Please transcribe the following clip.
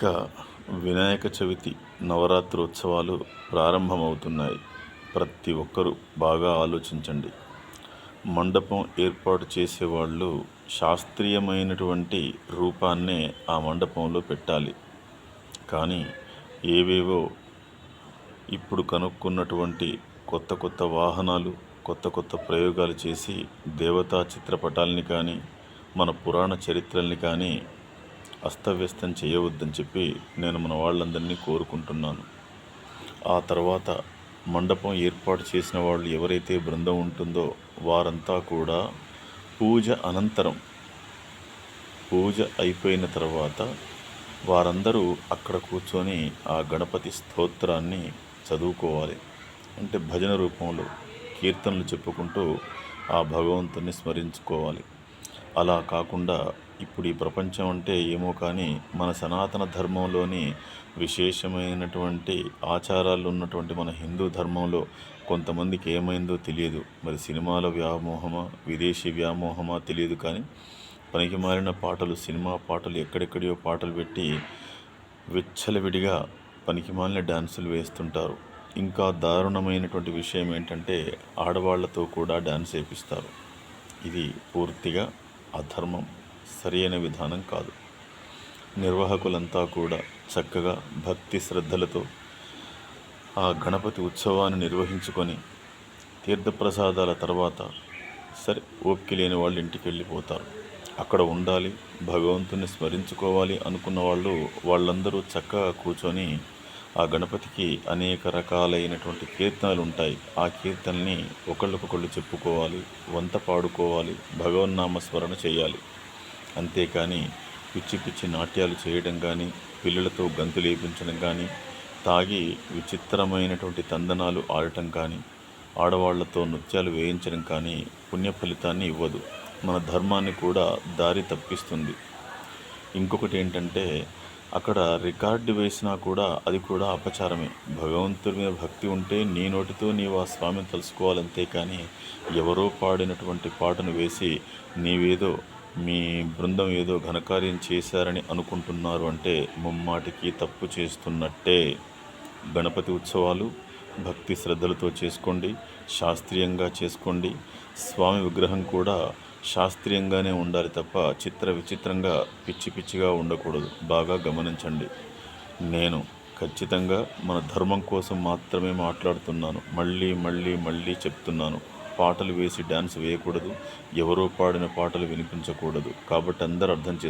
ఇక వినాయక చవితి నవరాత్రోత్సవాలు ప్రారంభమవుతున్నాయి. ప్రతి ఒక్కరూ బాగా ఆలోచించండి. మండపం ఏర్పాటు చేసేవాళ్ళు శాస్త్రీయమైనటువంటి రూపాన్నే ఆ మండపంలో పెట్టాలి. కానీ ఏవేవో ఇప్పుడు కనుక్కున్నటువంటి కొత్త కొత్త వాహనాలు, కొత్త కొత్త ప్రయోగాలు చేసి దేవతా చిత్రపటాల్ని కానీ, మన పురాణ చరిత్రల్ని కానీ అస్తవ్యస్తం చేయవద్దని చెప్పి నేను మన వాళ్ళందరినీ కోరుకుంటున్నాను. ఆ తర్వాత మండపం ఏర్పాటు చేసిన వాళ్ళు ఎవరైతే బృందం ఉంటుందో వారంతా కూడా పూజ అనంతరం, పూజ అయిపోయిన తర్వాత వారందరూ అక్కడ కూర్చొని ఆ గణపతి స్తోత్రాన్ని చదువుకోవాలి. అంటే భజన రూపంలో కీర్తనలు చెప్పుకుంటూ ఆ భగవంతుని స్మరించుకోవాలి. అలా కాకుండా ఇప్పుడు ఈ ప్రపంచం అంటే ఏమో కానీ మన సనాతన ధర్మంలోని విశేషమైనటువంటి ఆచారాలు ఉన్నటువంటి మన హిందూ ధర్మంలో కొంతమందికి ఏమైందో తెలియదు. మరి సినిమాల వ్యామోహమా, విదేశీ వ్యామోహమా తెలియదు. కానీ పనికిమాలిన పాటలు, సినిమా పాటలు, ఎక్కడెక్కడియో పాటలు పెట్టి విచ్చలవిడిగా పనికిమాలిన డ్యాన్సులు వేస్తుంటారు. ఇంకా దారుణమైనటువంటి విషయం ఏంటంటే ఆడవాళ్లతో కూడా డ్యాన్స్ వేపిస్తారు. ఇది పూర్తిగా అధర్మం, సరైన విధానం కాదు. నిర్వాహకులంతా కూడా చక్కగా భక్తి శ్రద్ధలతో ఆ గణపతి ఉత్సవాన్ని నిర్వహించుకొని తీర్థప్రసాదాల తర్వాత సరే ఓపిక లేని వాళ్ళు ఇంటికి వెళ్ళిపోతారు. అక్కడ ఉండాలి, భగవంతుని స్మరించుకోవాలి అనుకున్న వాళ్ళందరూ చక్కగా కూర్చొని ఆ గణపతికి అనేక రకాలైనటువంటి కీర్తనలు ఉంటాయి. ఆ కీర్తనల్ని ఒకళ్ళకొకళ్ళు చెప్పుకోవాలి, వంత పాడుకోవాలి, భగవన్నామస్మరణ చేయాలి. అంతేకాని పిచ్చి పిచ్చి నాట్యాలు చేయడం కానీ, పిల్లలతో గంతులేపించడం కానీ, తాగి విచిత్రమైనటువంటి తందనాలు ఆడటం కానీ, ఆడవాళ్లతో నృత్యాలు వేయించడం కానీ పుణ్య ఫలితాన్ని ఇవ్వదు. మన ధర్మాన్ని కూడా దారి తప్పిస్తుంది. ఇంకొకటి ఏంటంటే అక్కడ రికార్డు వేసినా కూడా అది కూడా అపచారమే. భగవంతుడి మీద భక్తి ఉంటే నీ నోటితో నీవు ఆ స్వామిని తలుసుకోవాలంతే. కానీ ఎవరో పాడినటువంటి పాటను వేసి నీవేదో మీ బృందం ఏదో ఘనకార్యం చేశారని అనుకుంటున్నారు అంటే ముమ్మాటికి తప్పు చేస్తున్నట్టే. గణపతి ఉత్సవాలు భక్తి శ్రద్ధలతో చేసుకోండి, శాస్త్రీయంగా చేసుకోండి. స్వామి విగ్రహం కూడా శాస్త్రీయంగానే ఉండాలి తప్ప విచిత్రంగా పిచ్చి పిచ్చిగా ఉండకూడదు. బాగా గమనించండి. నేను ఖచ్చితంగా మన ధర్మం కోసం మాత్రమే మాట్లాడుతున్నాను. మళ్ళీ మళ్ళీ మళ్ళీ చెప్తున్నాను, పాటలు వేసి డ్యాన్స్ వేయకూడదు, ఎవరో పాడిన పాటలు వినిపించకూడదు. కాబట్టి అందరూ అర్థం చేసుకోండి.